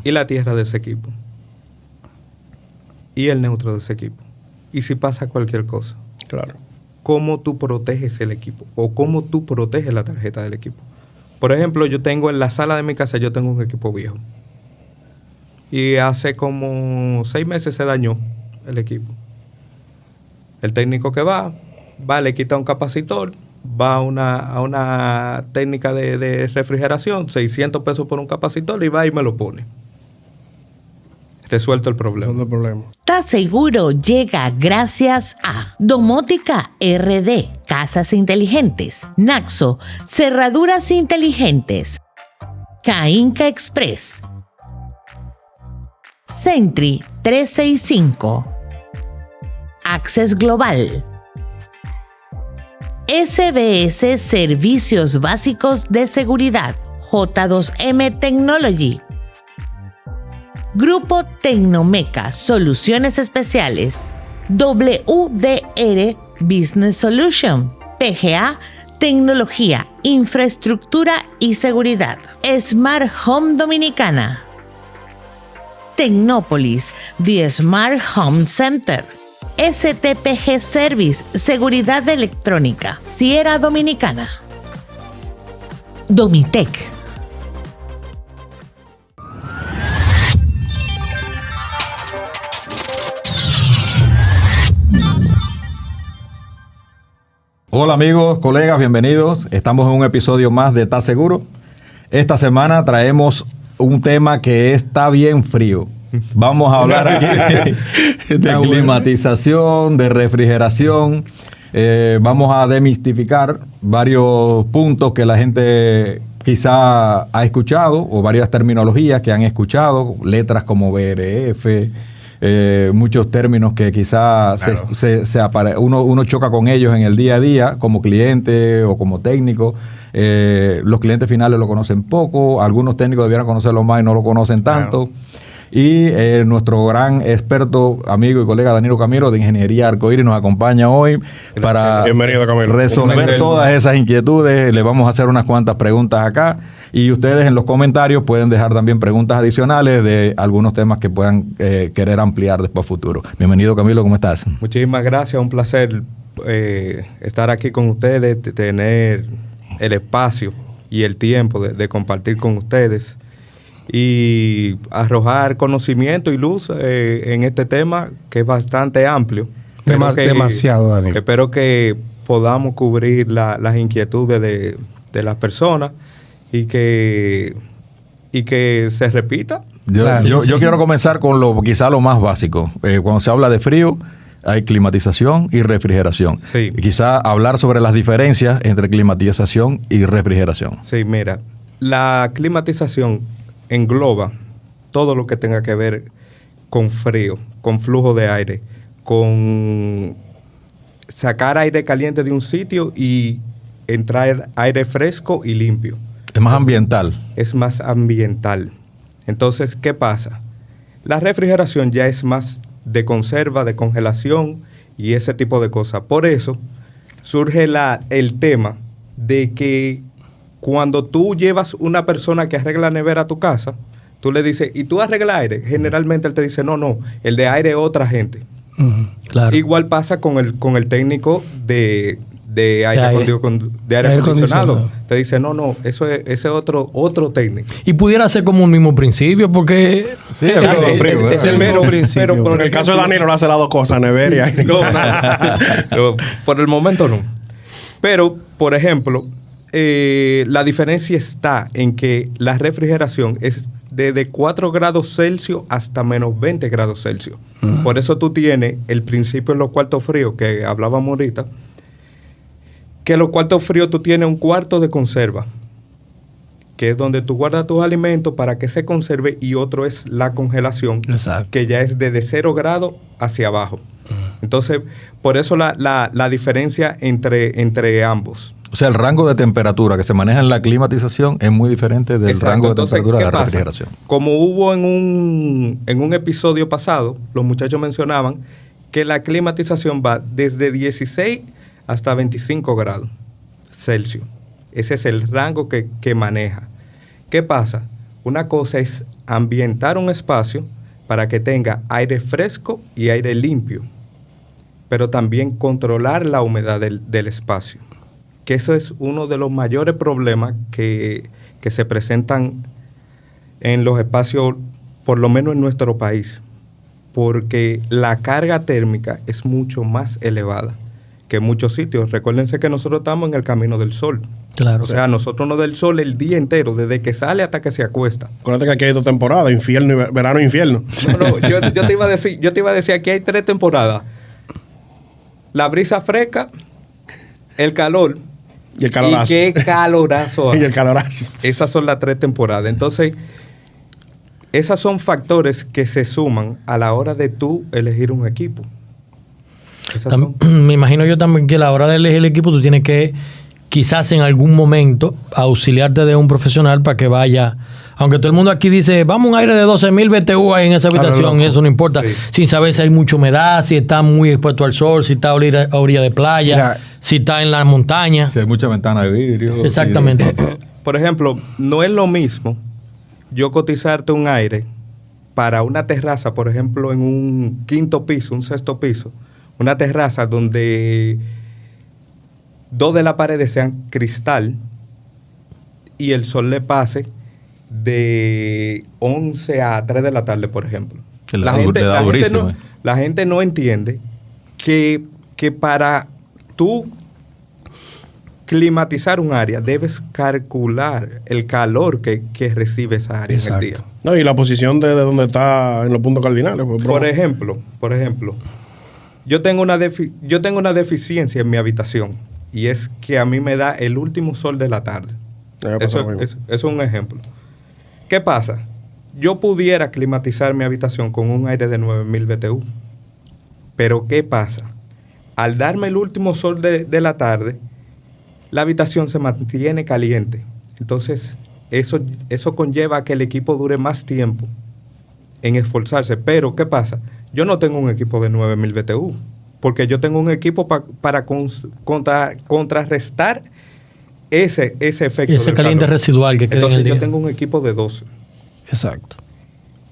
y la tierra de ese equipo, y el neutro de ese equipo. Y si pasa cualquier cosa, Claro. ¿cómo tú proteges el equipo? ¿O cómo tú proteges la tarjeta del equipo? Por ejemplo, yo tengo en la sala de mi casa, yo tengo un equipo viejo. Y hace como 6 meses se dañó el equipo. El técnico que va, le quita un capacitor, va a una técnica de refrigeración, 600 pesos por un capacitor, y va y me lo pone. Resuelto el problema. No hay problema. ¿Estás seguro? Llega gracias a Domótica RD, Casas Inteligentes, Naxo, Cerraduras Inteligentes, Cainca Express, Sentry 365, Access Global, SBS Servicios Básicos de Seguridad, J2M Technology, Grupo Tecnomeca Soluciones Especiales, WDR Business Solution, PGA Tecnología, Infraestructura y Seguridad, Smart Home Dominicana, Tecnópolis, The Smart Home Center, STPG Service, Seguridad Electrónica, Sierra Dominicana, Domitec. Hola amigos, colegas, bienvenidos. Estamos en un episodio más de ¿Estás seguro? Esta semana traemos un tema que está bien frío. Vamos a hablar aquí de climatización, de refrigeración. Vamos a demistificar varios puntos que la gente quizá ha escuchado o varias terminologías que han escuchado, letras como BRF, muchos términos que quizá claro. Uno choca con ellos en el día a día como cliente o como técnico. Los clientes finales lo conocen poco, algunos técnicos debieran conocerlo más y no lo conocen tanto. Claro. Y nuestro gran experto, amigo y colega Danilo Camilo de Ingeniería Arcoíris nos acompaña hoy para resolver todas esas inquietudes. Le vamos a hacer unas cuantas preguntas acá y ustedes en los comentarios pueden dejar también preguntas adicionales de algunos temas que puedan querer ampliar después futuro. Bienvenido Camilo, ¿cómo estás? Muchísimas gracias, un placer estar aquí con ustedes, de tener el espacio y el tiempo de compartir con ustedes y arrojar conocimiento y luz en este tema que es bastante amplio. Demasiado, Daniel. Espero que podamos cubrir las inquietudes de las personas y que se repita. Yo quiero comenzar con quizá lo más básico. Cuando se habla de frío, hay climatización y refrigeración. Sí. Y quizá hablar sobre las diferencias entre climatización y refrigeración. Sí, mira, la climatización engloba todo lo que tenga que ver con frío, con flujo de aire, con sacar aire caliente de un sitio y entrar aire fresco y limpio. Es más ambiental. Es más ambiental. Entonces, ¿qué pasa? La refrigeración ya es más de conserva, de congelación y ese tipo de cosas. Por eso surge el tema de que cuando tú llevas una persona que arregla nevera a tu casa, tú le dices, ¿y tú arreglas aire? Generalmente él te dice, no, el de aire es otra gente. Claro. Igual pasa con el técnico de aire acondicionado. Te dice, no, ese es otro técnico. Y pudiera ser como un mismo principio, porque sí, es el mismo principio. Pero en el caso de Danilo lo hace las dos cosas, nevera y aire. No, por el momento no. Pero, por ejemplo, la diferencia está en que la refrigeración es de 4 grados Celsius hasta menos 20 grados Celsius. Por eso tú tienes el principio en los cuartos fríos que hablábamos ahorita, que en los cuartos fríos tú tienes un cuarto de conserva, que es donde tú guardas tus alimentos para que se conserve, y otro es la congelación, exacto, que ya es de 0 grados hacia abajo. Entonces, por eso la diferencia entre ambos. O sea, el rango de temperatura que se maneja en la climatización es muy diferente del Exacto. rango de Entonces, temperatura de la pasa? refrigeración. Como hubo en un episodio pasado, los muchachos mencionaban que la climatización va desde 16 hasta 25 grados Celsius. Ese es el rango que maneja. ¿Qué pasa? Una cosa es ambientar un espacio para que tenga aire fresco y aire limpio, pero también controlar la humedad del espacio, que eso es uno de los mayores problemas que se presentan en los espacios, por lo menos en nuestro país, porque la carga térmica es mucho más elevada que en muchos sitios. Recuérdense que nosotros estamos en el camino del sol. Claro. O sea, nosotros nos da el sol el día entero, desde que sale hasta que se acuesta. Acuérdate que aquí hay 2 temporadas, infierno y verano e infierno. No, yo te iba a decir, aquí hay 3 temporadas. La brisa fresca, el calor. Y el calorazo. Y qué calorazo. Y el calorazo. Esas son las 3 temporadas. Entonces, esos son factores que se suman a la hora de tú elegir un equipo. Me imagino yo también que a la hora de elegir el equipo tú tienes que quizás en algún momento auxiliarte de un profesional para que vaya, aunque todo el mundo aquí dice, vamos a un aire de 12,000 BTU ahí en esa habitación, eso no importa, sí, sin saber si hay mucha humedad, si está muy expuesto al sol, si está a orilla de playa, mira, si está en la montaña. Si hay mucha ventana de vidrio. Exactamente. Por ejemplo, no es lo mismo yo cotizarte un aire para una terraza, por ejemplo, en un 5º piso, un 6º piso, una terraza donde 2 de las paredes sean cristal y el sol le pase de 11 a 3 de la tarde, por ejemplo. La gente no entiende que para tú climatizar un área debes calcular el calor que recibe esa área. Exacto. En el día. No, y la posición de donde está en los puntos cardinales. Pues, por ejemplo, yo tengo una deficiencia en mi habitación y es que a mí me da el último sol de la tarde. Eso es un ejemplo. ¿Qué pasa? Yo pudiera climatizar mi habitación con un aire de 9,000 BTU. Pero ¿qué pasa? Al darme el último sol de la tarde, la habitación se mantiene caliente. Entonces, eso conlleva a que el equipo dure más tiempo en esforzarse. Pero ¿qué pasa? Yo no tengo un equipo de 9,000 BTU, porque yo tengo un equipo para contrarrestar ese efecto. Y ese caliente residual que queda. Entonces en el día. Yo tengo un equipo de 12. Exacto.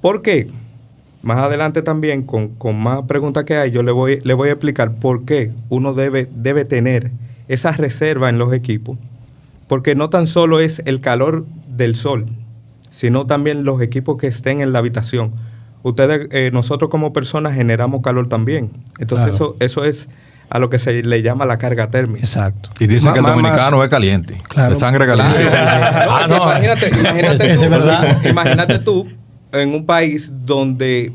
¿Por qué? Más adelante también, con más preguntas que hay, yo le voy a explicar por qué uno debe tener esa reserva en los equipos, porque no tan solo es el calor del sol, sino también los equipos que estén en la habitación. Nosotros como personas generamos calor también. Entonces eso es a lo que se le llama la carga térmica. Exacto. Y dicen que el dominicano es caliente. Claro. De sangre caliente. Imagínate tú en un país donde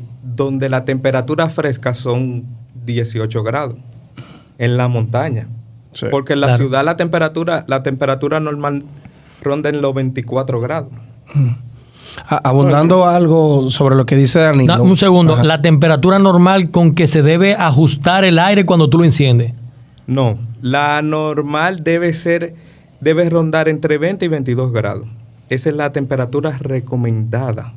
la temperatura fresca son 18 grados en la montaña. Sí. Porque en la ciudad la temperatura normal ronda en los 24 grados. Abundando algo sobre lo que dice Danilo. Un segundo. Ajá. ¿La temperatura normal con que se debe ajustar el aire cuando tú lo enciendes? No. La normal debe rondar entre 20 y 22 grados. Esa es la temperatura recomendada.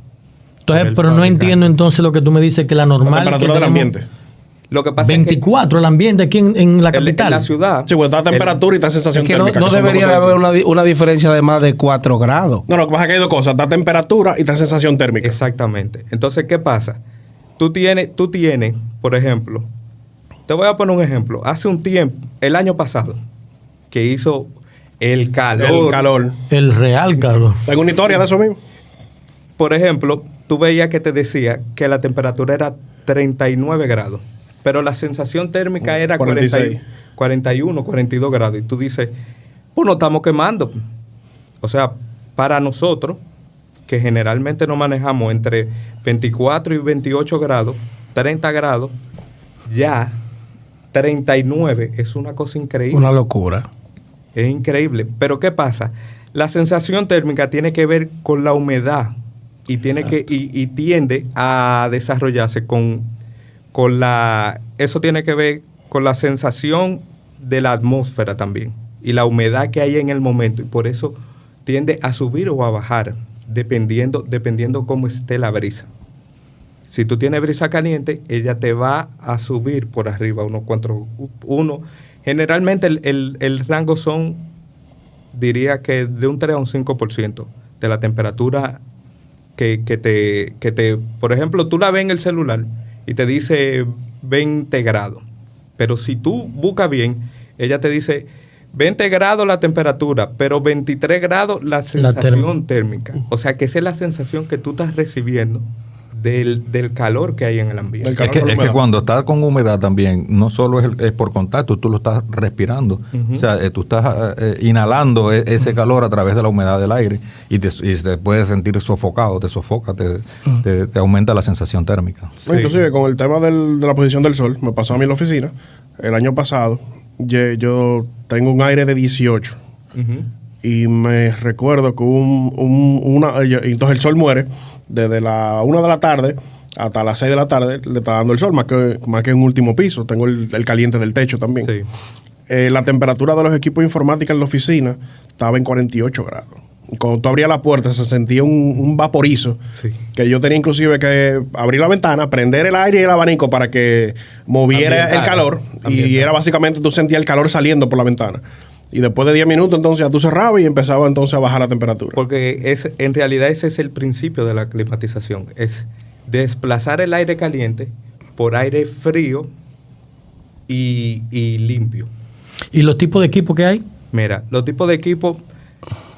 Entonces, pero no entiendo entonces lo que tú me dices, que la normal... La temperatura del ambiente. Lo que pasa 24 es que el ambiente aquí en la capital. En la ciudad. Sí, pues está temperatura y está sensación térmica. No debería de haber una diferencia de más de 4 grados. No, lo que pasa es que hay 2 cosas. Está temperatura y está sensación térmica. Exactamente. Entonces, ¿qué pasa? Tú tienes, por ejemplo, te voy a poner un ejemplo. Hace un tiempo, el año pasado, que hizo el calor. El real calor. ¿Tengo una historia de eso mismo? Por ejemplo, tú veías que te decía que la temperatura era 39 grados. Pero la sensación térmica era 41, 42 grados. Y tú dices, pues no estamos quemando. O sea, para nosotros, que generalmente nos manejamos entre 24 y 28 grados, 30 grados, ya 39 es una cosa increíble. Una locura. Es increíble. Pero ¿qué pasa? La sensación térmica tiene que ver con la humedad y tiende a desarrollarse eso tiene que ver con la sensación de la atmósfera también y la humedad que hay en el momento, y por eso tiende a subir o a bajar dependiendo cómo esté la brisa. Si tú tienes brisa caliente, ella te va a subir por arriba generalmente el rango diría que de un 3 a un 5% de la temperatura por ejemplo, tú la ves en el celular y te dice 20 grados. Pero si tú buscas bien, ella te dice 20 grados la temperatura, pero 23 grados la sensación térmica. O sea, que esa es la sensación que tú estás recibiendo del calor que hay en el ambiente. Es que cuando estás con humedad también, no solo es por contacto, tú lo estás respirando. O sea, tú estás inhalando ese calor a través de la humedad del aire y te puedes sentir sofocado, te sofoca, te aumenta la sensación térmica. Sí. Inclusive con el tema de la posición del sol, me pasó a mí en la oficina, el año pasado, yo tengo un aire de 18 y me recuerdo que entonces el sol muere. Desde la 1 de la tarde hasta las 6 de la tarde le está dando el sol, más que en último piso. Tengo el caliente del techo también. Sí. La temperatura de los equipos de informática en la oficina estaba en 48 grados. Cuando tú abrías la puerta se sentía un vaporizo, que yo tenía inclusive que abrir la ventana, prender el aire y el abanico para que moviera el calor. Y era básicamente tú sentías el calor saliendo por la ventana. Y después de 10 minutos, entonces, ya tú cerrabas y empezaba entonces a bajar la temperatura. Porque en realidad ese es el principio de la climatización. Es desplazar el aire caliente por aire frío y limpio. ¿Y los tipos de equipo que hay? Mira, los tipos de equipo,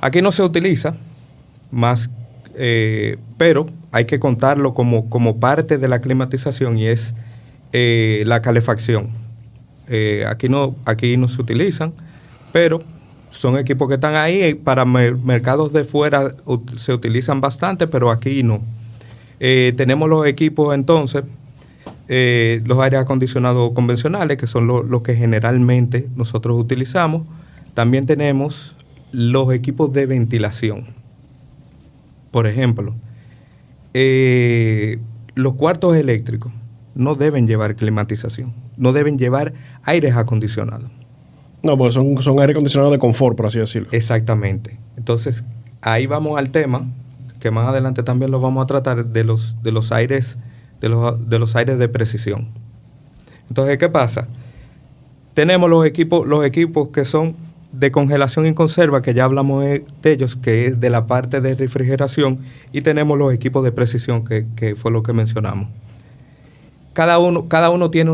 aquí no se utiliza más, pero hay que contarlo como parte de la climatización y es la calefacción. Aquí no se utilizan, pero son equipos que están ahí. Para mercados de fuera se utilizan bastante, pero aquí no. Tenemos los equipos entonces, los aires acondicionados convencionales, que son los que generalmente nosotros utilizamos. También tenemos los equipos de ventilación. Por ejemplo, los cuartos eléctricos no deben llevar climatización, no deben llevar aires acondicionados. No, pues son aire acondicionado de confort, por así decirlo. Exactamente. Entonces, ahí vamos al tema, que más adelante también lo vamos a tratar, de los aires de precisión. Entonces, ¿qué pasa? Tenemos los equipos que son de congelación y conserva, que ya hablamos de ellos, que es de la parte de refrigeración, y tenemos los equipos de precisión, que fue lo que mencionamos. Cada uno tiene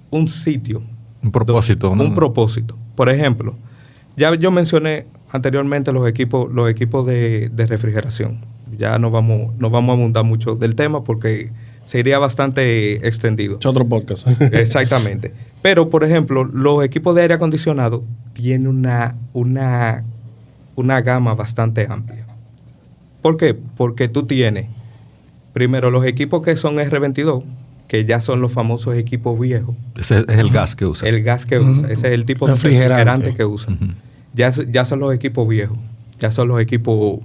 un sitio. Un propósito. Un propósito. Por ejemplo, ya yo mencioné anteriormente los equipos de refrigeración. Ya no vamos a abundar mucho del tema porque sería bastante extendido. Es otro podcast. Exactamente. Pero, por ejemplo, los equipos de aire acondicionado tienen una gama bastante amplia. ¿Por qué? Porque tú tienes, primero, los equipos que son R22, que ya son los famosos equipos viejos. Ese es el gas que usa. El gas que usa. Ese es el tipo de refrigerante que usa. Ya son los equipos viejos. Ya son los equipos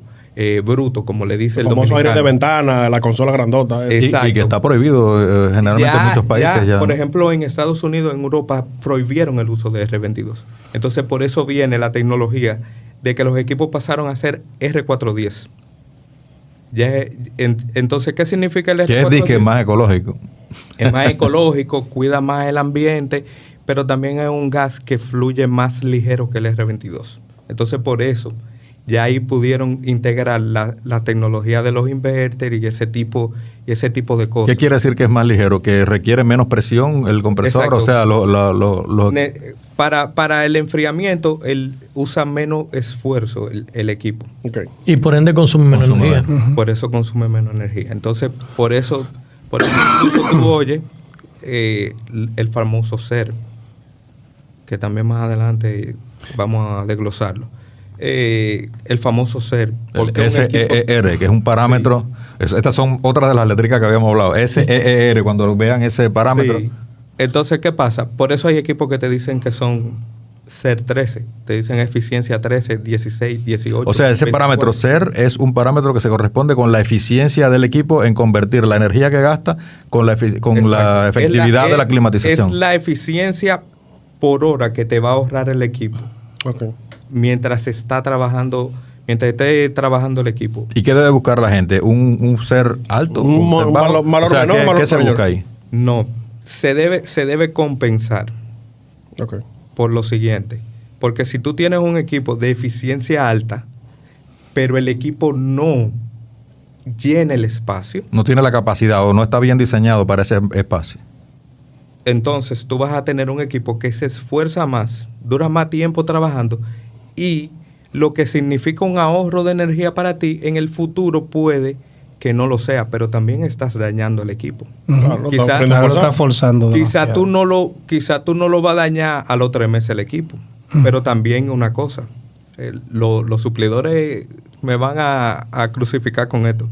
brutos, como le dice el famoso aire de ventana, la consola grandota. Y que está prohibido generalmente en muchos países. Ya. Por ejemplo, en Estados Unidos, en Europa, prohibieron el uso de R22. Entonces, por eso viene la tecnología de que los equipos pasaron a ser R410. Entonces, ¿qué significa el R410? Que es más ecológico. Es más ecológico, cuida más el ambiente, pero también es un gas que fluye más ligero que el R22. Entonces, por eso, ya ahí pudieron integrar la tecnología de los inverters y ese tipo de cosas. ¿Qué quiere decir que es más ligero? ¿Que requiere menos presión el compresor? Exacto. O sea, para el enfriamiento, él usa menos esfuerzo el equipo. Okay. Y por ende consume menos energía. Por eso consume menos energía. Entonces, por eso incluso tú oyes el famoso SER, que también más adelante vamos a desglosarlo. El famoso SER. El SEER, que es un parámetro. Sí. Estas son otras de las letricas que habíamos hablado. SEER, cuando vean ese parámetro. Sí. Entonces, ¿qué pasa? Por eso hay equipos que te dicen que son SER 13. Te dicen eficiencia 13, 16, 18. O sea, ese 24. Parámetro SER es un parámetro que se corresponde con la eficiencia del equipo en convertir la energía que gasta con la efectividad de la climatización. Es la eficiencia por hora que te va a ahorrar el equipo. Okay. Mientras esté trabajando el equipo. ¿Y qué debe buscar la gente? ¿Un SER alto? ¿Qué se busca ahí? No, se debe compensar. Okay. Por lo siguiente. Porque si tú tienes un equipo de eficiencia alta, pero el equipo no llena el espacio, No tiene la capacidad o no está bien diseñado para ese espacio. entonces tú vas a tener un equipo que se esfuerza más, dura más tiempo trabajando y lo que significa un ahorro de energía para ti en el futuro puede que no lo sea, pero también estás dañando el equipo. Claro, Quizá- lo está forzando Quizá demasiado. tú no lo vas a dañar a los 3 meses el equipo. Pero también una cosa, los suplidores me van a crucificar con esto.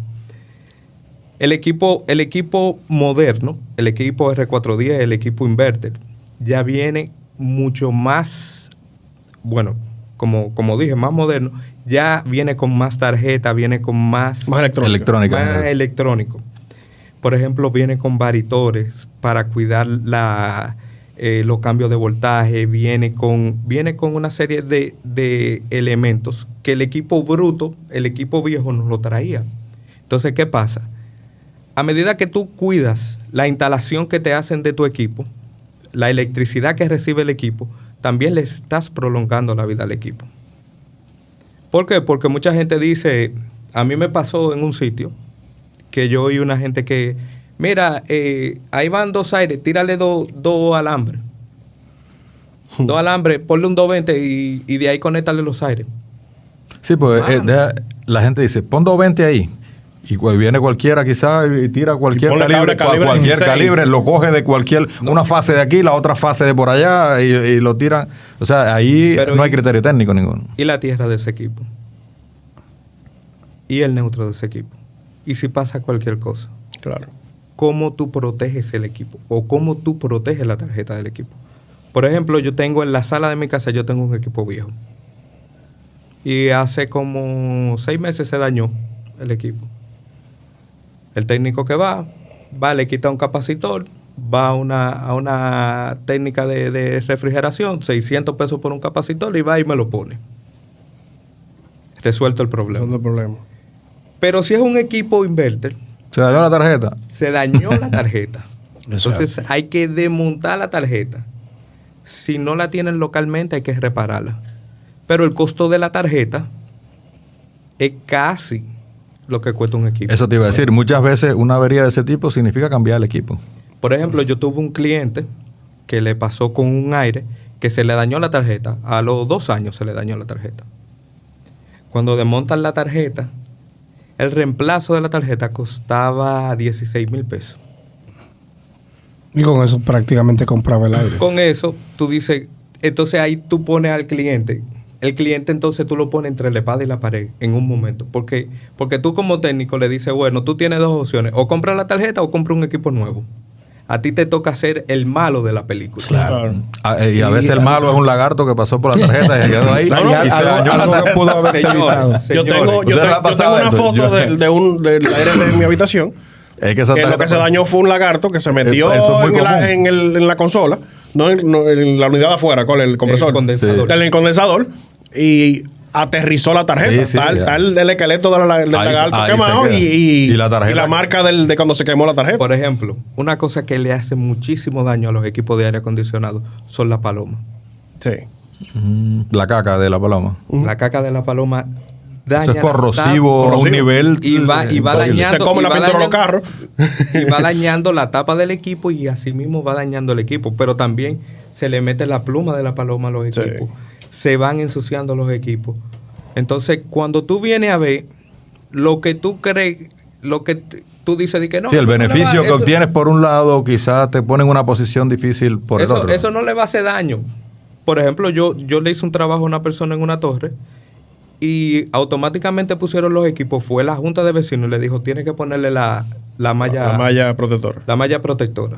El equipo moderno, el equipo R410, el equipo inverter, ya viene mucho más, bueno, como dije, más moderno, ya viene con más tarjeta, viene con más Electrónica. más electrónico. Por ejemplo, viene con varitores para cuidar los cambios de voltaje, viene con una serie de elementos que el equipo bruto, el equipo viejo no lo traía. Entonces, ¿qué pasa? A medida que tú cuidas la instalación que te hacen de tu equipo, la electricidad que recibe el equipo, también le estás prolongando la vida al equipo. ¿Por qué? Porque mucha gente dice, a mí me pasó en un sitio que yo oí una gente que, mira, ahí van 2 aires, tírale 2 alambres. 2 alambres, ponle un 220 y de ahí conéctale los aires. Sí, pues la gente dice, pon 220 ahí. Y viene cualquiera quizás y tira cualquier ponle calibre, calibre cualquier 16. calibre, lo coge de una fase de aquí, la otra fase de por allá y lo tiran. O sea, ahí Pero no hay criterio técnico ninguno. Y la tierra de ese equipo. Y el neutro de ese equipo. Y si pasa cualquier cosa. Claro. ¿Cómo tú proteges el equipo? O cómo tú proteges la tarjeta del equipo. Por ejemplo, yo tengo en la sala de mi casa, yo tengo un equipo viejo. Y hace como 6 meses se dañó el equipo. El técnico que va, le quita un capacitor, va a una técnica de refrigeración, 600 pesos por un capacitor y va y me lo pone. Resuelto el problema. No hay problema. Pero si es un equipo inverter, ¿Se dañó la tarjeta? se dañó la tarjeta. Entonces hay que desmontar la tarjeta. Si no la tienen localmente, hay que repararla. Pero el costo de la tarjeta es casi lo que cuesta un equipo. Eso te iba a decir. Muchas veces una avería de ese tipo significa cambiar el equipo. Por ejemplo, yo tuve un cliente que le pasó con un aire que se le dañó la tarjeta. A los 2 años se le dañó la tarjeta. Cuando desmontan la tarjeta, el reemplazo de la tarjeta costaba 16,000 pesos. Y con eso prácticamente compraba el aire. Con eso, tú dices, entonces ahí tú pones al cliente. El cliente entonces tú lo pones entre la espada y la pared en un momento. Porque tú como técnico le dices, bueno, tú tienes 2 opciones. O compra la tarjeta o compra un equipo nuevo. A ti te toca ser el malo de la película. Claro. Y a veces el malo es un lagarto que pasó por la tarjeta y se quedó ahí. y se dañó la Algo que tarjeta. pudo haberse evitado. Yo Señores, tengo ¿usted le ha una pasado eso? foto del aire de mi habitación. Es que esa Que lo tarjeta que se dañó fue un lagarto que se metió Eso es muy común. en la consola, no en la unidad de afuera, con el compresor. El condensador. Sí. El condensador. Y aterrizó la tarjeta. Sí, sí, está ya. el esqueleto del lagarto ahí quemado se queda. y Y la tarjeta. y la marca de cuando se quemó la tarjeta. Por ejemplo, una cosa que le hace muchísimo daño a los equipos de aire acondicionado son las palomas. Sí. La caca de la paloma. La caca de la paloma daña. Eso es corrosivo a un nivel. Y va dañando. Se come y la va pintura de los dañando- carros. Y va dañando la tapa del equipo y así mismo va dañando el equipo. Pero también se le mete la pluma de la paloma a los Sí. equipos. Se van ensuciando los equipos. Entonces, cuando tú vienes a ver lo que tú crees, lo que tú dices de que no. Sí, el eso no le va- beneficio que eso- obtienes por un lado quizás te pone en una posición difícil por el otro. Eso no le va a hacer daño. Por ejemplo, yo le hice un trabajo a una persona en una torre y automáticamente pusieron los equipos. Fue la junta de vecinos y le dijo, tiene que ponerle la malla. La malla protectora. La malla protectora.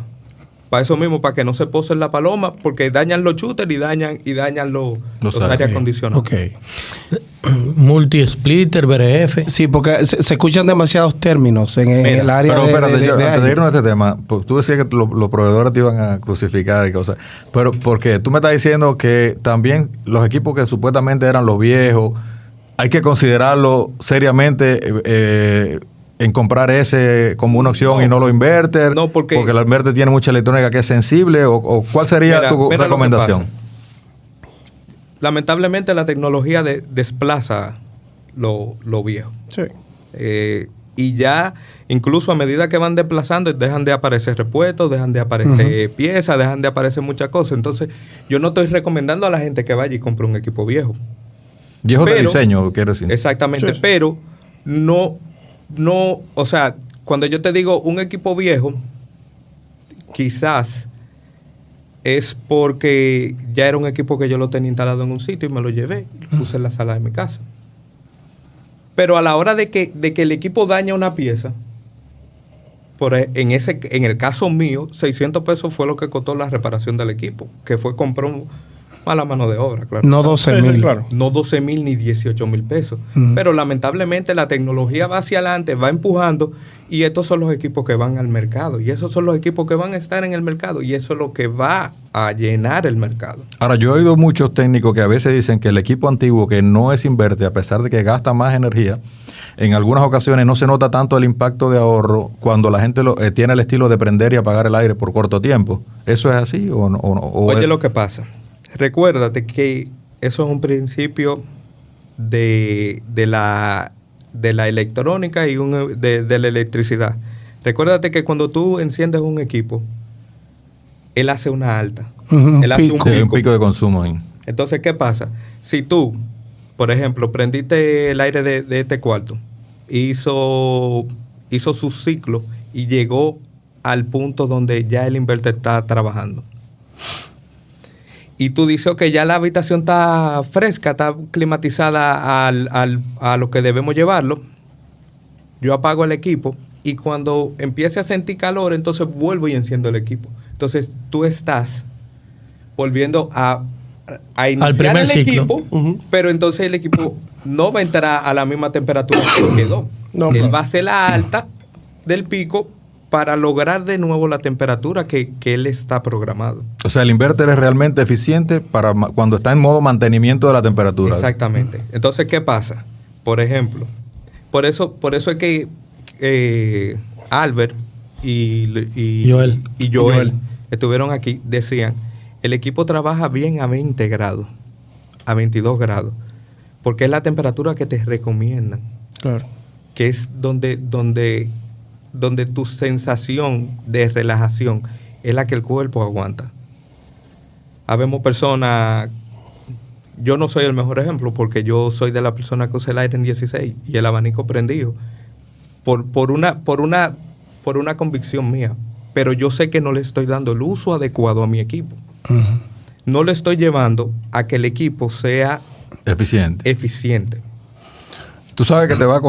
Para eso mismo, para que no se posen la paloma, porque dañan los shooters y dañan los aire acondicionados. Ok. Multi-splitter, BRF. Sí, porque se escuchan demasiados términos en el área Pero espérate, de antes de aire. irnos a este tema, pues, tú decías que los proveedores te iban a crucificar y cosas, pero porque tú me estás diciendo que también los equipos que supuestamente eran los viejos, hay que considerarlo seriamente en comprar ese como una opción y no lo inverter, No, porque el inverter tiene mucha electrónica que es sensible, o ¿cuál sería Mira, tu mira lo que recomendación? pasa. Lamentablemente la tecnología desplaza lo viejo. Sí. Y ya, incluso a medida que van desplazando, dejan de aparecer repuestos, dejan de aparecer piezas, dejan de aparecer muchas cosas. Entonces, yo no estoy recomendando a la gente que vaya y compre un equipo viejo. Viejo de diseño, quiero decir. Exactamente, Sí. pero no, o sea, cuando yo te digo un equipo viejo, quizás es porque ya era un equipo que yo lo tenía instalado en un sitio y me lo llevé y lo puse en la sala de mi casa. Pero a la hora de que el equipo daña una pieza, en el caso mío, 600 pesos fue lo que costó la reparación del equipo, que fue comprar mala mano de obra, claro. No 12,000. Claro. No 12,000 ni 18,000 pesos. Pero lamentablemente la tecnología va hacia adelante, va empujando, y estos son los equipos que van al mercado. Y esos son los equipos que van a estar en el mercado. Y eso es lo que va a llenar el mercado. Ahora, yo he oído muchos técnicos que a veces dicen que el equipo antiguo que no es inverter, a pesar de que gasta más energía, en algunas ocasiones no se nota tanto el impacto de ahorro cuando la gente tiene el estilo de prender y apagar el aire por corto tiempo. ¿Eso es así o no? Oye, lo que pasa. Recuérdate que eso es un principio de la electrónica y de la electricidad. Recuérdate que cuando tú enciendes un equipo, él hace una alta. Él hace un un pico de consumo ahí. Entonces, ¿qué pasa? Si tú, por ejemplo, prendiste el aire de este cuarto, hizo su ciclo y llegó al punto donde ya el inverter está trabajando. Y tú dices, ok, ya la habitación está fresca, está climatizada a lo que debemos llevarlo. Yo apago el equipo y cuando empiece a sentir calor, entonces vuelvo y enciendo el equipo. Entonces tú estás volviendo a iniciar primer el ciclo. equipo, pero entonces el equipo no va a entrar a la misma temperatura que quedó. No, Él claro. va a hacer la alta del pico para lograr de nuevo la temperatura que él está programado. O sea, el inverter es realmente eficiente para cuando está en modo mantenimiento de la temperatura. Exactamente. Entonces, ¿qué pasa? Por ejemplo, por eso es que Albert y Joel estuvieron aquí, decían, el equipo trabaja bien a 20 grados, a 22 grados, porque es la temperatura que te recomiendan, Claro. que es donde tu sensación de relajación es la que el cuerpo aguanta. Habemos personas, yo no soy el mejor ejemplo porque yo soy de la persona que usa el aire en 16 y el abanico prendido por una convicción mía, pero yo sé que no le estoy dando el uso adecuado a mi equipo. No le estoy llevando a que el equipo sea eficiente. Tú sabes que te va a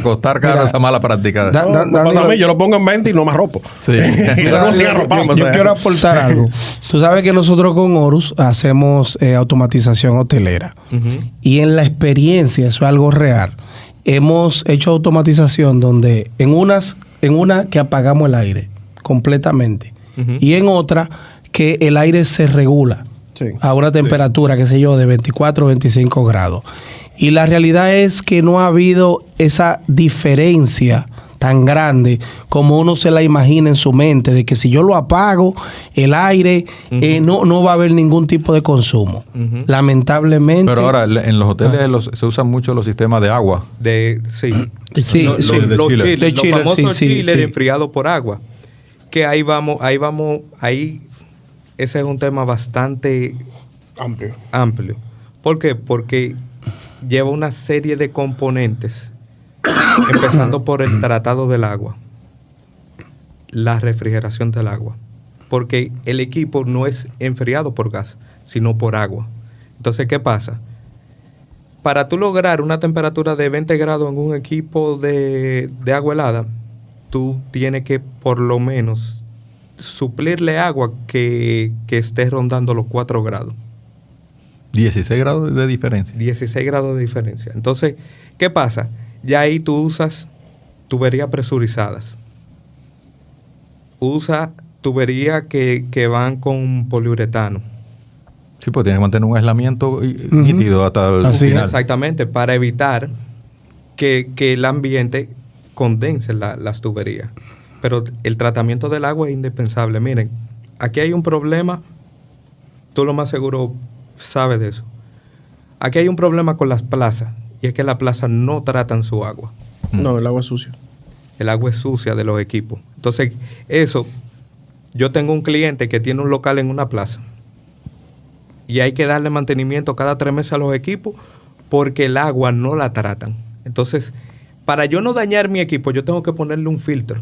costar caro. Mira, esa mala práctica. No, me pasa a mí, yo lo pongo en 20 y no me arropo. Sí. Mira, no siga arropando, yo o sea. quiero aportar algo. Tú sabes que nosotros con Horus hacemos automatización hotelera. Y en la experiencia, eso es algo real. Hemos hecho automatización donde en una que apagamos el aire completamente. Y en otra que el aire se regula Sí. a una temperatura, qué sé yo, de 24 o 25 grados. Y la realidad es que no ha habido esa diferencia tan grande como uno se la imagina en su mente, de que si yo lo apago, el aire, no va a haber ningún tipo de consumo. Lamentablemente. Pero ahora en los hoteles se usan mucho los sistemas de agua. Sí. Sí, Los sí, de chiller. los chiller, famosos sí, chiller sí. enfriados por agua. Que ahí ese es un tema bastante amplio. ¿Por qué? Porque lleva una serie de componentes, empezando por el tratado del agua, la refrigeración del agua, porque el equipo no es enfriado por gas, sino por agua. Entonces, ¿qué pasa? Para tú lograr una temperatura de 20 grados en un equipo de agua helada, tú tienes que por lo menos suplirle agua que esté rondando los 4 grados. 16 grados de diferencia. 16 grados de diferencia. Entonces, ¿qué pasa? Ya ahí tú usas tuberías presurizadas. Usa tuberías que van con poliuretano. Sí, pues tienes que mantener un aislamiento nítido hasta el Así final. Exactamente, para evitar que el ambiente condense las tuberías. Pero el tratamiento del agua es indispensable. Miren, aquí hay un problema, tú lo más seguro sabes de eso. Aquí hay un problema con las plazas y es que la plaza no tratan su agua. No, el agua es sucia. El agua es sucia de los equipos. Entonces, eso, yo tengo un cliente que tiene un local en una plaza y hay que darle mantenimiento cada 3 meses a los equipos porque el agua no la tratan. Entonces, para yo no dañar mi equipo, yo tengo que ponerle un filtro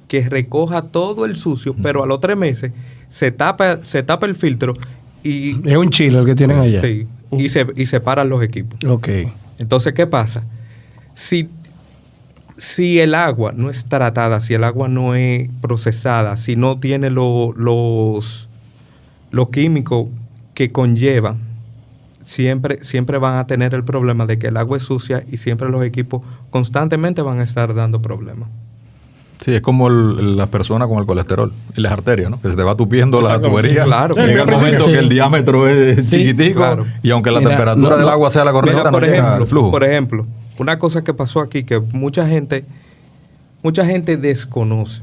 que recoja todo el sucio, pero a los 3 meses se tapa el filtro y... Es un chile el que tienen allá. Sí, y separan los equipos. Ok. Entonces, ¿qué pasa? Si el agua no es tratada, si el agua no es procesada, si no tiene los químicos que conlleva, siempre van a tener el problema de que el agua es sucia y siempre los equipos constantemente van a estar dando problemas. Sí, es como las personas con el colesterol y las arterias, ¿no? Que se te va tupiendo la tubería. Claro. Llega el momento que el diámetro es chiquitico, claro. Y aunque la temperatura del agua sea la correcta, no llega el flujo. Por ejemplo, una cosa que pasó aquí que mucha gente desconoce.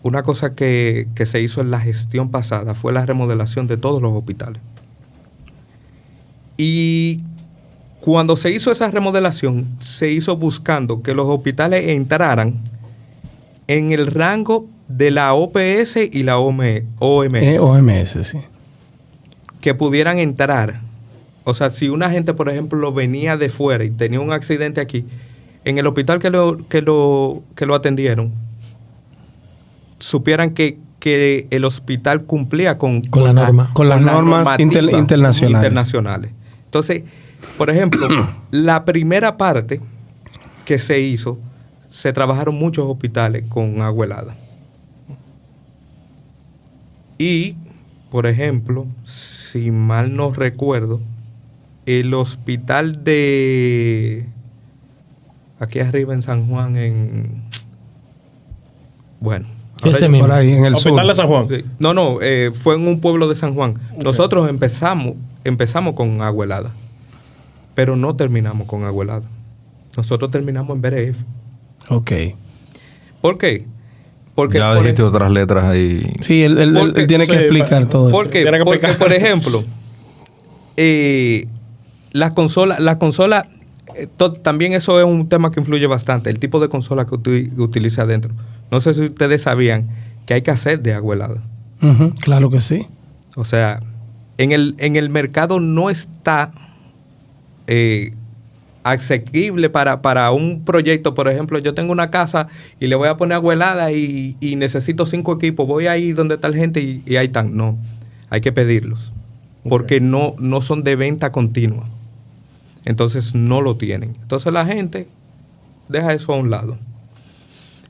Una cosa que se hizo en la gestión pasada fue la remodelación de todos los hospitales. Y cuando se hizo esa remodelación, se hizo buscando que los hospitales entraran en el rango de la OPS y la OMS. OMS, sí. Que pudieran entrar. O sea, si una gente, por ejemplo, venía de fuera y tenía un accidente aquí, en el hospital que lo atendieron, supieran que el hospital cumplía con las normas internacionales. Entonces, por ejemplo, la primera parte que se hizo, se trabajaron muchos hospitales con agua helada. Y, por ejemplo, si mal no recuerdo, el hospital de aquí arriba en San Juan, ese mismo. Por ahí, en el Hospital sur. de San Juan. Sí. No, fue en un pueblo de San Juan. Okay. Nosotros empezamos con agua helada, pero no terminamos con agua helada. Nosotros terminamos en BRF. Ok. ¿Por qué? Porque ya dijiste otras letras ahí. Sí, él tiene que explicar todo eso. Porque, por ejemplo, las consolas, también eso es un tema que influye bastante, el tipo de consola que utiliza adentro. No sé si ustedes sabían que hay cassette de agua helada. Claro que sí. O sea, en el mercado no está asequible para un proyecto. Por ejemplo, yo tengo una casa y le voy a poner agua helada y necesito 5 equipos. Voy ahí donde está la gente y ahí están. No, hay que pedirlos. Porque no son de venta continua. Entonces no lo tienen. Entonces la gente deja eso a un lado.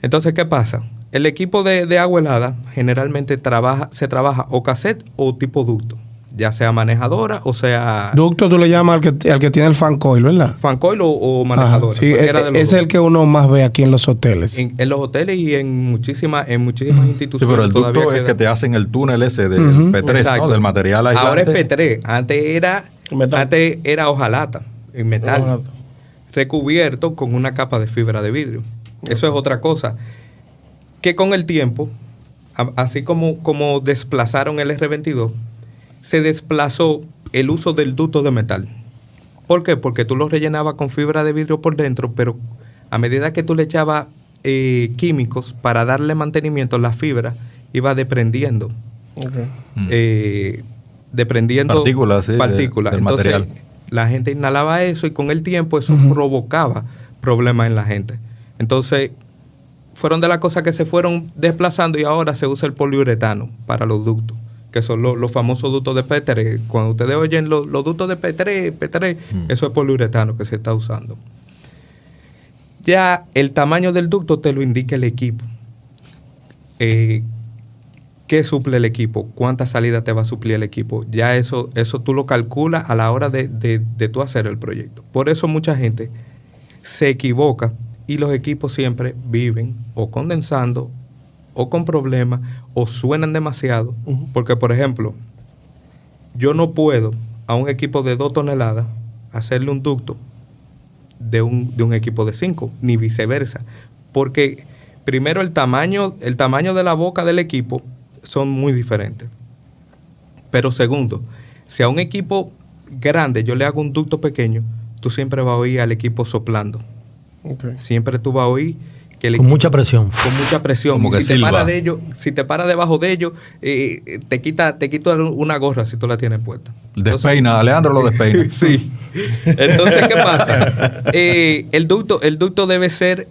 Entonces, ¿qué pasa? El equipo de agua helada generalmente se trabaja o cassette o tipo ducto. Ya sea manejadora o sea... Ducto tú le llamas al que tiene el fan coil, ¿verdad? Fan coil o manejadora. Sí, es el que uno más ve aquí en los hoteles. En los hoteles y en muchísimas instituciones. Sí, pero el ducto es que te hacen el túnel ese del P3, ¿no? Del material aislante. Ahora es P3. Antes era hojalata, en metal, recubierto con una capa de fibra de vidrio. Eso es otra cosa. Que con el tiempo, así como desplazaron el R22, se desplazó el uso del ducto de metal. ¿Por qué? Porque tú lo rellenabas con fibra de vidrio por dentro, pero a medida que tú le echabas químicos para darle mantenimiento, la fibra iba desprendiendo. Desprendiendo partículas. Del Entonces, material. La gente inhalaba eso y con el tiempo eso provocaba problemas en la gente. Entonces, fueron de las cosas que se fueron desplazando y ahora se usa el poliuretano para los ductos, que son los famosos ductos de P3. Cuando ustedes oyen los ductos de P3, eso es poliuretano que se está usando. Ya el tamaño del ducto te lo indica el equipo. ¿Qué suple el equipo? ¿Cuánta salida te va a suplir el equipo? Ya eso tú lo calculas a la hora de tú hacer el proyecto. Por eso mucha gente se equivoca y los equipos siempre viven o condensando o con problemas o suenan demasiado. Porque, por ejemplo, yo no puedo a un equipo de 2 toneladas hacerle un ducto de un equipo de 5, ni viceversa. Porque primero el tamaño de la boca del equipo son muy diferentes. Pero segundo, si a un equipo grande yo le hago un ducto pequeño, tú siempre vas a oír al equipo soplando. Okay. Siempre tú vas a oír que el Con equipo, mucha presión. con mucha presión. Como Y que si te silba. para de ellos, si te para debajo de ellos, te quita una gorra si tú la tienes puesta. Despeina, Alejandro lo despeina. Sí. Entonces, ¿qué pasa? El ducto debe ser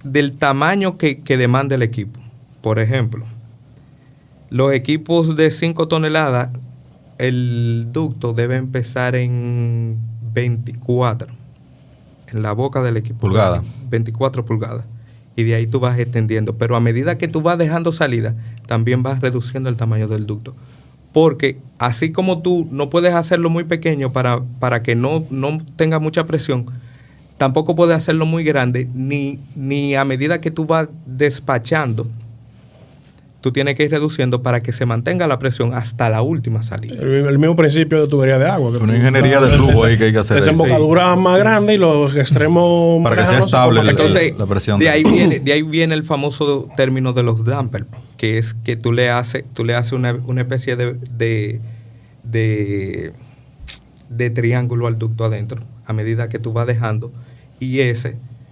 del tamaño que demanda el equipo. Por ejemplo, los equipos de 5 toneladas, el ducto debe empezar en 24, en la boca del equipo. Pulgada. 24 pulgadas. Y de ahí tú vas extendiendo. Pero a medida que tú vas dejando salida, también vas reduciendo el tamaño del ducto. Porque así como tú no puedes hacerlo muy pequeño para que no tenga mucha presión, tampoco puedes hacerlo muy grande, ni a medida que tú vas despachando, tú tienes que ir reduciendo para que se mantenga la presión hasta la última salida. El mismo principio de tubería de agua. Una ingeniería de flujo ahí que hay que hacer. Desembocadura más grande y los extremos Para que sea lejanos, estable como Entonces, la presión. de ahí viene el famoso término de los dampers, que es que tú le haces una especie de triángulo al ducto adentro, a medida que tú vas dejando, y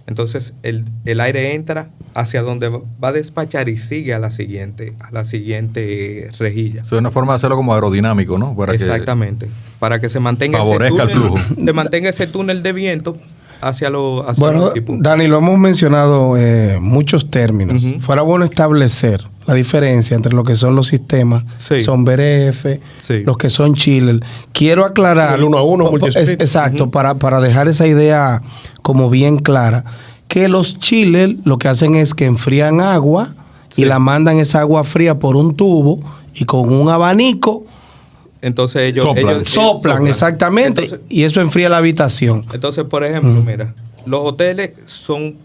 entonces el aire entra hacia donde va a despachar y sigue a la siguiente rejilla. Es una forma de hacerlo como aerodinámico, ¿no? Exactamente. Para que se mantenga favorezca el flujo. Se mantenga ese túnel de viento hacia los Bueno, equipos. Dani, lo hemos mencionado muchos términos. Ujú. Fuera bueno establecer la diferencia entre lo que son los sistemas, Sí. son BRF, Sí. los que son chiller. Quiero aclarar. El 1 a 1, multisplit. Exacto, Ujú. para dejar esa idea como bien clara. Que los chiller lo que hacen es que enfrían agua Sí. y la mandan esa agua fría por un tubo y con un abanico Entonces ellos Soplan. soplan, exactamente, Entonces, y eso enfría la habitación. por ejemplo, mira, los hoteles son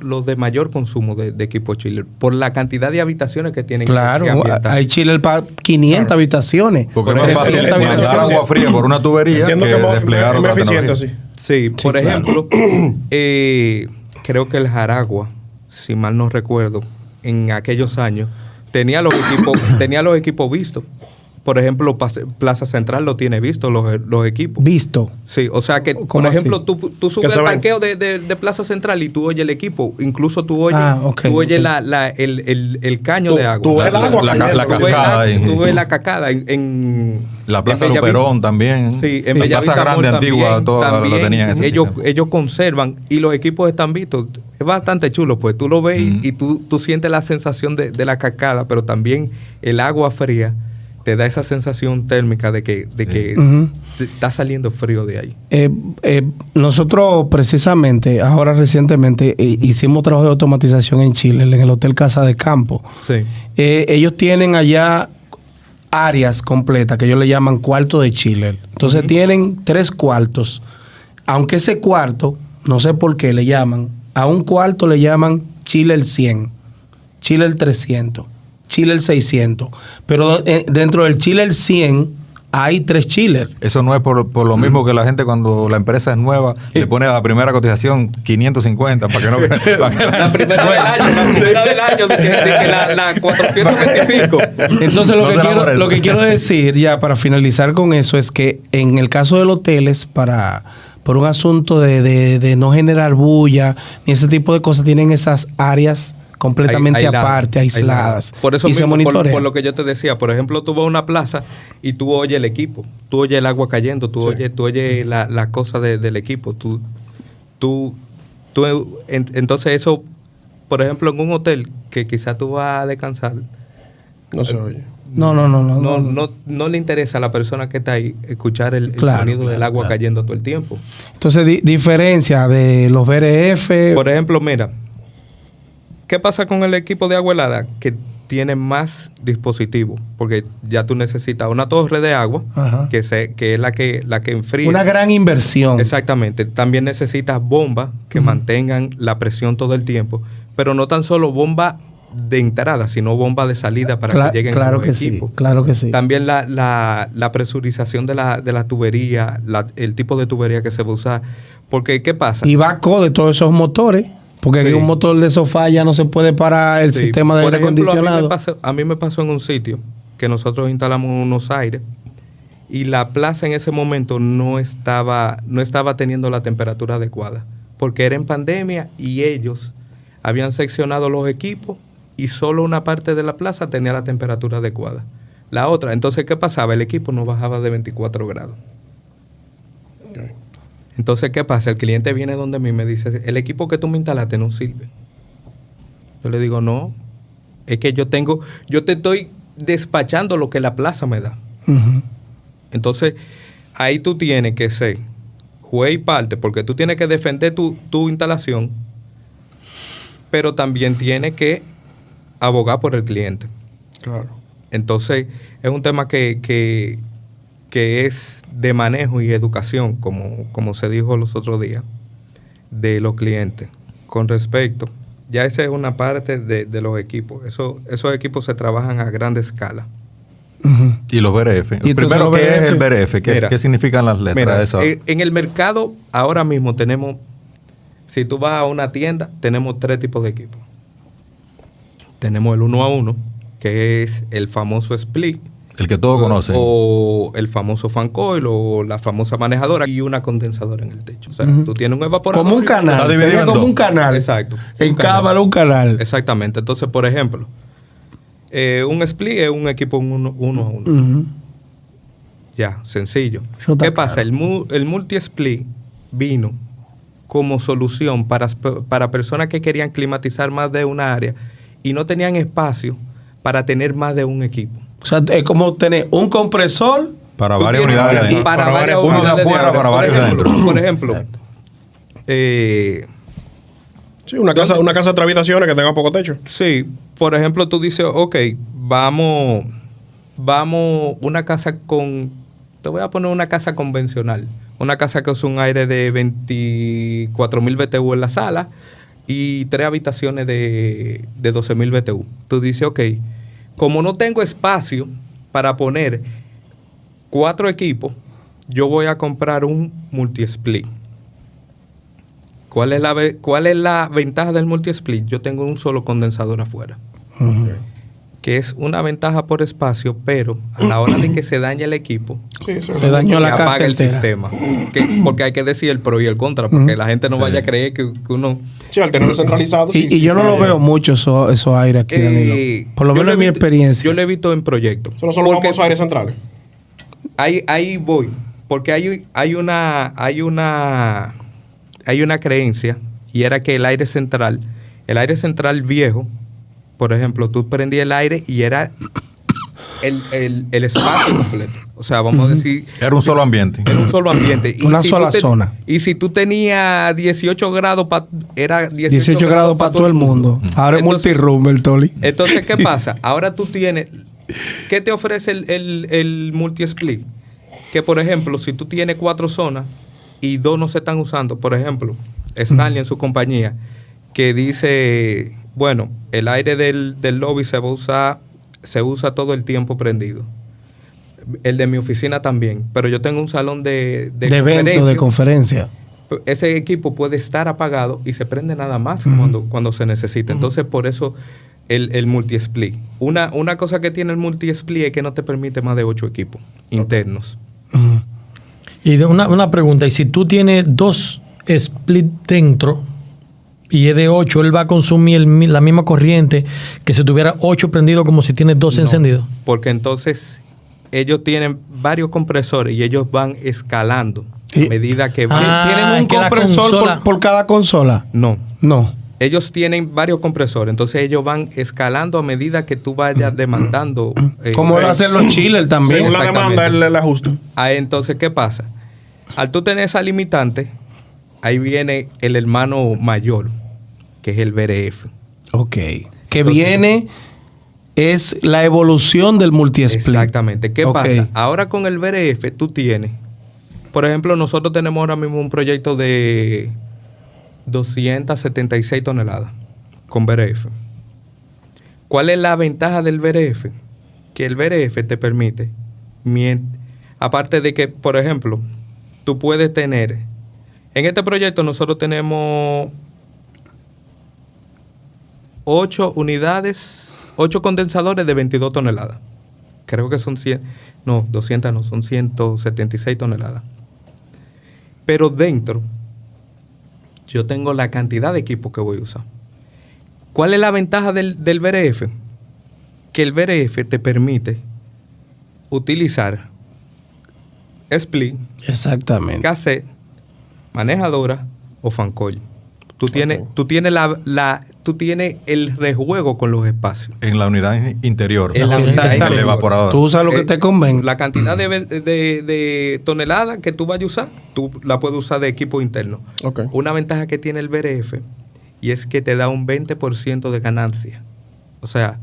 los de mayor consumo de equipo chiller por la cantidad de habitaciones que tienen. Claro, que ambientar. hay chiller para 500 habitaciones. Porque es Por más fácil ejemplo, mandar agua fría por una tubería Entiendo que que es desplegar más otra eficiente tecnología. así. Sí, por ejemplo, creo que el Jaragua, si mal no recuerdo, en aquellos años, tenía los equipos vistos. Por ejemplo, Plaza Central lo tiene visto, los equipos. Visto. Sí, o sea que, por ¿Cómo ejemplo, así? tú subes se al ven. parqueo de Plaza Central y tú oyes el equipo. Incluso tú oyes, Ok, tú oyes ok. el caño Tú- de agua. tú ves el agua La cayendo. cascada ahí. Tú ves la cascada en La Plaza en de Bellavista. Luperón también. Sí, en La Bellavista Plaza Grande Mall antigua, también, toda lo tenían ese ellos sistema. conservan y los equipos están vistos. Es bastante chulo, pues tú lo ves y tú sientes la sensación de la cascada, pero también el agua fría te da esa sensación térmica de que Ujú. te está saliendo frío de ahí. Nosotros precisamente, ahora recientemente, hicimos trabajo de automatización en Chile, en el Hotel Casa de Campo. Sí. Ellos tienen allá áreas completas que ellos le llaman cuarto de chiller. Entonces tienen 3 cuartos. Aunque ese cuarto, no sé por qué le llaman, a un cuarto le llaman chiller 100, chiller 300, chiller 600. Pero dentro del chiller 100 hay 3 chillers. Eso no es por lo mismo que la gente cuando la empresa es nueva le pone a la primera cotización 550 para que no... La primera del año, de que la 425. Entonces No será por eso. lo que quiero decir ya para finalizar con eso es que en el caso de los hoteles, por un asunto de no generar bulla ni ese tipo de cosas, tienen esas áreas completamente Aisladas, aparte, aisladas. Por eso y se mismo, monitorea. por lo que yo te decía, por ejemplo, tú vas a una plaza y tú oyes el equipo, tú oyes el agua cayendo, tú oyes la cosa del equipo, entonces eso, por ejemplo, en un hotel que quizás tú vas a descansar, No se oye. no le interesa a la persona que está ahí escuchar el Claro, sonido del agua cayendo todo el tiempo. Entonces, diferencia de los BRF. Por ejemplo, mira, ¿qué pasa con el equipo de agua helada? Que tiene más dispositivos, porque ya tú necesitas una torre de agua, Ajá. que es la que enfría. Una gran inversión. Exactamente. También necesitas bombas que mantengan la presión todo el tiempo, pero no tan solo bombas de entrada, sino bombas de salida para que lleguen claro a los que equipos. sí, claro que sí. También la presurización de la tubería, el tipo de tubería que se va a usar. Porque, ¿qué pasa? Y vaco de todos esos motores, porque aquí Sí. un motor de sofá ya no se puede parar el Sí. sistema de Por aire ejemplo, acondicionado. a mí me pasó en un sitio que nosotros instalamos unos aires y la plaza en ese momento no estaba teniendo la temperatura adecuada, porque era en pandemia y ellos habían seccionado los equipos y solo una parte de la plaza tenía la temperatura adecuada. La otra, entonces, ¿qué pasaba? El equipo no bajaba de 24 grados. Okay. Entonces, ¿qué pasa? El cliente viene donde mí y me dice, el equipo que tú me instalaste no sirve. Yo le digo, no, es que yo te estoy despachando lo que la plaza me da. Ujú. Entonces, ahí tú tienes que ser juez y parte, porque tú tienes que defender tu instalación, pero también tienes que abogar por el cliente. Claro. Entonces, es un tema que es de manejo y educación, como se dijo los otros días, de los clientes. Con respecto, ya esa es una parte de los equipos. Esos equipos se trabajan a gran escala. Ujú. Y los BRF. ¿Y Primero, entonces ¿qué los es el BRF? BRF? ¿Qué, Mira, qué significan las letras Mira, de eso? en el mercado ahora mismo tenemos, si tú vas a una tienda, tenemos 3 tipos de equipos. Tenemos el 1 a 1, que es el famoso split. El que todos conocen. O el famoso fan coil o la famosa manejadora y una condensadora en el techo. O sea, tú tienes un evaporador. Como un canal. Está dividido Sería en como dos. un canal. Exacto. En Un canal. cámara un canal. Exactamente. Entonces, por ejemplo, un split es un equipo 1 a 1. Ujú. Ya, sencillo. Eso está ¿Qué pasa? claro. El multi-split vino como solución para personas que querían climatizar más de una área y no tenían espacio para tener más de un equipo. O sea, es como tener un compresor. Para Tú varias tienes- unidades de y adentro. para Para varias varias- uno de unidades afuera, adentro. para varios de adentro. Por ejemplo, Exacto. Sí, una casa de 3 habitaciones que tenga poco techo. Sí, por ejemplo, tú dices, ok, vamos, una casa te voy a poner una casa convencional, una casa que usa un aire de 24,000 BTU en la sala y 3 habitaciones de 12,000 BTU. Tú dices, ok, como no tengo espacio para poner 4 equipos, yo voy a comprar un multi-split. ¿Cuál es la ventaja del multi-split? Yo tengo un solo condensador afuera, Ujú. que es una ventaja por espacio, pero a la hora de que se dañe el equipo, Sí, eso Se dañó la casa apaga el entera. sistema. Porque hay que decir el pro y el contra, porque la gente no vaya a creer que uno... Sí, al tenerlo centralizado. sí, Y yo no lo falla. veo mucho esos aires aquí, Danilo. Por lo yo menos en mi experiencia. Yo lo he visto en proyectos. Solo son los Porque famosos aires centrales. ahí voy, porque hay una creencia, y era que el aire central viejo, por ejemplo, tú prendías el aire y era el espacio completo. O sea, vamos a decir... Era un solo ambiente. Era un solo ambiente. Una sola zona. Y si tú tenías 18 grados, era 18 grados para todo el mundo. Ahora es Entonces- multiroom, el Toli. Entonces, ¿qué pasa? Ahora tú tienes... ¿Qué te ofrece el multi-split? Que, por ejemplo, si tú tienes 4 zonas y 2 no se están usando, por ejemplo, Stanley en su compañía, que dice, bueno, el aire del lobby se usa todo el tiempo prendido. El de mi oficina también, pero yo tengo un salón de evento, de conferencia. ese equipo puede estar apagado y se prende nada más cuando se necesita. Entonces, por eso el multi-split. Una cosa que tiene el multi-split es que no te permite más de 8 equipos internos. Ujú. Y una pregunta, y si tú tienes 2 split dentro y es de 8, él va a consumir la misma corriente que si tuviera 8 prendidos como si tienes 2 No, encendidos. Porque entonces ellos tienen varios compresores y ellos van escalando Y- a medida que van. ¿Tienen un que la compresor consola- por cada consola? No. No. Ellos tienen varios compresores, entonces ellos van escalando a medida que tú vayas demandando. Como lo hacen los chillers también. Según la Exactamente. demanda, el ajuste. Entonces, ¿qué pasa? Al tú tener esa limitante, ahí viene el hermano mayor, que es el BRF. Ok. Que viene, es la evolución del multi-split. Exactamente. ¿Qué Ok. pasa? Ahora con el BRF tú tienes, por ejemplo, nosotros tenemos ahora mismo un proyecto de 276 toneladas con BRF. ¿Cuál es la ventaja del BRF? Que el BRF te permite, aparte de que, por ejemplo, tú puedes tener, en este proyecto nosotros tenemos 8 unidades, 8 condensadores de 22 toneladas. creo que son 200 no, son 176 toneladas. Pero dentro, yo tengo la cantidad de equipo que voy a usar. ¿Cuál es la ventaja del VRF? Que el VRF te permite utilizar split, Exactamente. cassette, manejadora o fancoil. Tú tienes el rejuego con los espacios. En la unidad interior. En la unidad del interior. evaporador. Tú usas lo que te convenga. La cantidad de toneladas que tú vayas a usar, tú la puedes usar de equipo interno. Ok. Una ventaja que tiene el VRF y es que te da un 20% de ganancia. O sea,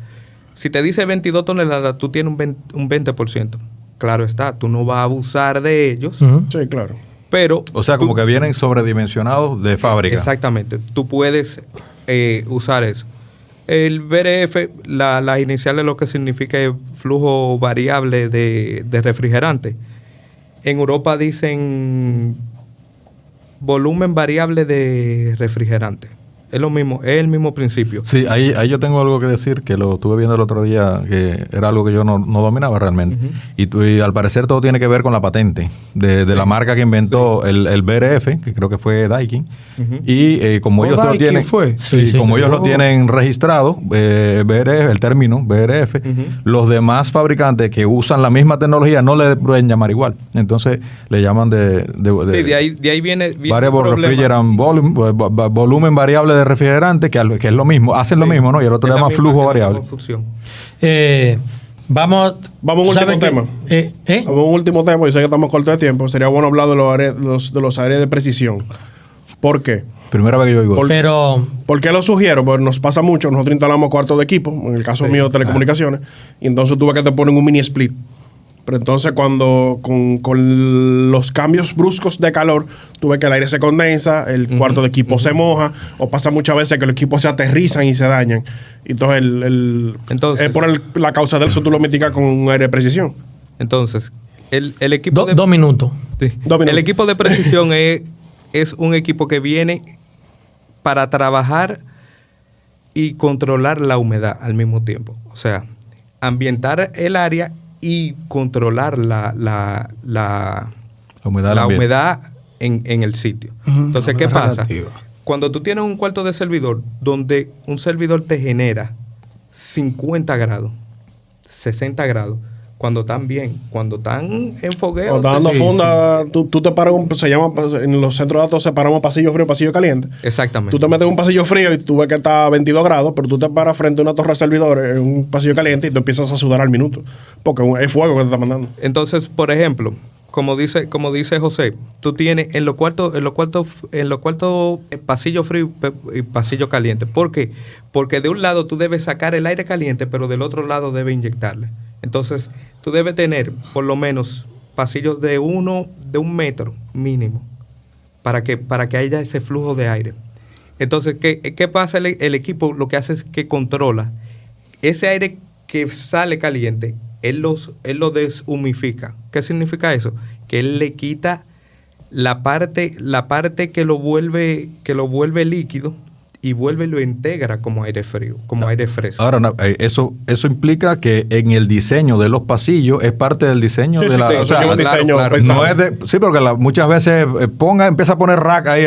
si te dice 22 toneladas, tú tienes un 20%. Claro está, tú no vas a abusar de ellos, Ujú. Sí, claro. pero... O sea, como que vienen sobredimensionados de fábrica. Exactamente. Tú puedes usar eso. El VRF, las iniciales lo que significa es flujo variable de refrigerante. En Europa dicen volumen variable de refrigerante. Es lo mismo, es el mismo principio. Sí, ahí yo tengo algo que decir, que lo estuve viendo el otro día, que era algo que yo no dominaba realmente. Y al parecer todo tiene que ver con la patente de la marca que inventó el VRF, que creo que fue Daikin. Y como ellos lo Daikin tienen, fue. sí, Sí, como sí. ellos lo tienen registrado, VRF, el término VRF, los demás fabricantes que usan la misma tecnología no le pueden llamar igual. Entonces le llaman Sí, de ahí viene variable el problema. refrigerant volumen variable de refrigerante, que es lo mismo, hacen lo Sí, mismo, ¿no? Y el otro es le la llama misma- flujo es la misma variable. función. Vamos Vamos a un ¿sabe último qué? tema. Vamos a un último tema, y sé que estamos cortos de tiempo. Sería bueno hablar de los áreas de precisión. ¿Por qué? Primera vez que yo digo. Pero ¿Por qué lo sugiero? Pues nos pasa mucho. Nosotros instalamos cuartos de equipo, en el caso mío de telecomunicaciones, y entonces tú ves que te ponen un mini split. Pero entonces cuando con los cambios bruscos de calor, tú ves que el aire se condensa, el cuarto de equipo se moja, o pasa muchas veces que los equipos se aterrizan y se dañan. Entonces, Entonces- la causa de eso tú lo mitigas con un aire de precisión. Entonces, el equipo de... 2 minutos. Sí. 2 minutos. El equipo de precisión es un equipo que viene para trabajar y controlar la humedad al mismo tiempo. O sea, ambientar el área y controlar la humedad del la ambiente. humedad en el sitio. Entonces, ¿qué humedad pasa? relativa. Cuando tú tienes un cuarto de servidor donde un servidor te genera 50 grados, 60 grados, cuando están bien, cuando están en fogueo. Cuando estás dando sí, funda, tú te paras, se llama, en los centros de datos separamos pasillo frío, pasillo caliente. Exactamente. Tú te metes en un pasillo frío y tú ves que está a 22 grados, pero tú te paras frente a una torre de servidores en un pasillo caliente y tú empiezas a sudar al minuto. Porque es fuego que te está mandando. Entonces, por ejemplo, como dice José, tú tienes en los cuartos pasillo frío y pasillo caliente. ¿Por qué? Porque de un lado tú debes sacar el aire caliente, pero del otro lado debes inyectarle. Entonces, tú debes tener por lo menos pasillos de un metro mínimo para que haya ese flujo de aire. Entonces, ¿qué pasa? El equipo lo que hace es que controla ese aire que sale caliente. Él lo deshumifica. ¿Qué significa eso? Que él le quita la parte que lo vuelve líquido y vuelve y lo integra como aire frío, como aire fresco. Ahora, eso implica que en el diseño de los pasillos es parte del diseño Sí, de sí, la... sí, o eso sea, lleva un claro, diseño claro. pensado. no es de, sí, porque muchas veces empieza a poner rack ahí.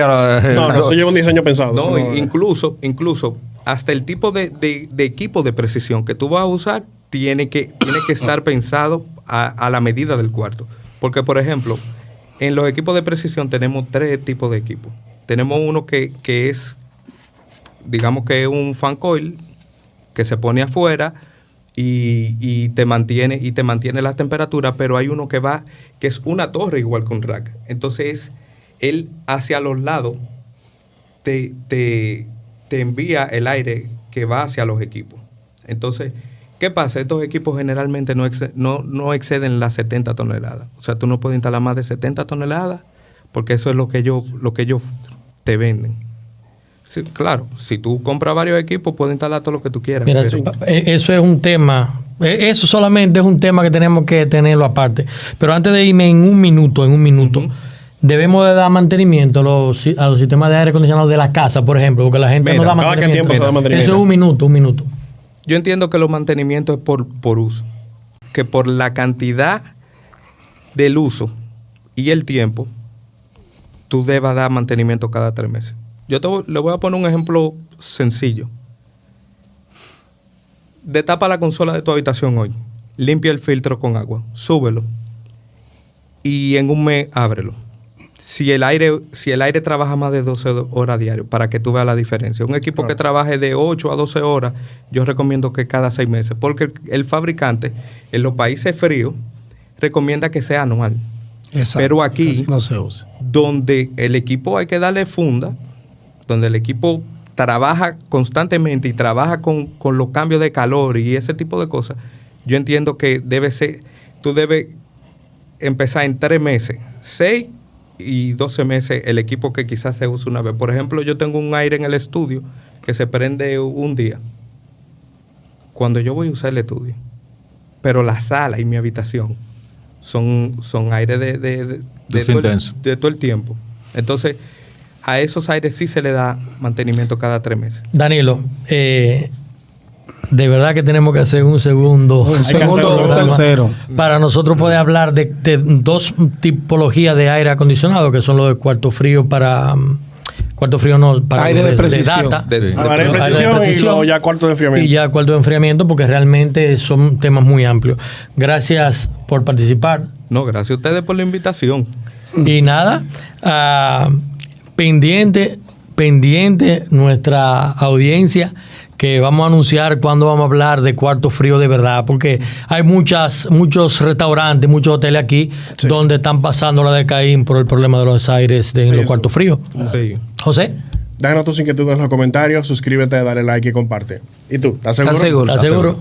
No, eso lleva un diseño pensado. No, Eso incluso hasta el tipo de equipo de precisión que tú vas a usar tiene que estar pensado a la medida del cuarto. Porque, por ejemplo, en los equipos de precisión tenemos 3 tipos de equipos. Tenemos uno que es, digamos que es un fan coil que se pone afuera y te mantiene la temperatura, pero hay uno que es una torre igual que un rack. Entonces, él hacia los lados te envía el aire que va hacia los equipos. Entonces, ¿qué pasa? Estos equipos generalmente no exceden las 70 toneladas. O sea, tú no puedes instalar más de 70 toneladas porque eso es lo que ellos te venden. Sí, claro, si tú compras varios equipos, puedes instalar todo lo que tú quieras. Mira, pero- eso es un tema. Eso solamente es un tema que tenemos que tenerlo aparte. Pero antes de irme en un minuto, debemos de dar mantenimiento a los sistemas de aire acondicionado de la casa, por ejemplo, porque la gente Mira, no da ¿cada qué mantenimiento. tiempo se da mantenimiento? Eso es un minuto. Yo entiendo que los mantenimientos es por uso. que por la cantidad del uso y el tiempo, tú debas dar mantenimiento cada 3 meses. Le voy a poner un ejemplo sencillo. Destapa la consola de tu habitación hoy, limpia el filtro con agua, súbelo y en un mes ábrelo. Si el aire trabaja más de 12 horas diario, para que tú veas la diferencia. Un equipo que trabaje de 8 a 12 horas, yo recomiendo que cada 6 meses, porque el fabricante en los países fríos recomienda que sea anual. Exacto. Pero aquí, no se usa. donde el equipo hay que darle funda, donde el equipo trabaja constantemente y trabaja con los cambios de calor y ese tipo de cosas, yo entiendo que tú debes empezar en 3 meses, 6 y 12 meses el equipo que quizás se use una vez. Por ejemplo, yo tengo un aire en el estudio que se prende un día cuando yo voy a usar el estudio, pero la sala y mi habitación son aire de todo el tiempo. Entonces, a esos aires sí se le da mantenimiento cada 3 meses. Danilo, de verdad que tenemos que hacer un segundo tercero. para nosotros poder hablar de 2 tipologías de aire acondicionado, que son los de cuarto frío para aire de precisión. data, Aire de precisión y luego ya cuarto de enfriamiento. Y ya cuarto de enfriamiento, porque realmente son temas muy amplios. Gracias por participar. No, gracias a ustedes por la invitación. Y nada, pendiente nuestra audiencia, que vamos a anunciar cuando vamos a hablar de cuarto frío de verdad, porque hay muchos restaurantes, muchos hoteles aquí donde están pasando la de Caín por el problema de los aires en los cuartos fríos. Sí. José. Déjanos tus inquietudes en los comentarios, suscríbete, dale like y comparte. ¿Y tú? ¿Estás seguro? ¿Estás seguro? ¿Estás seguro?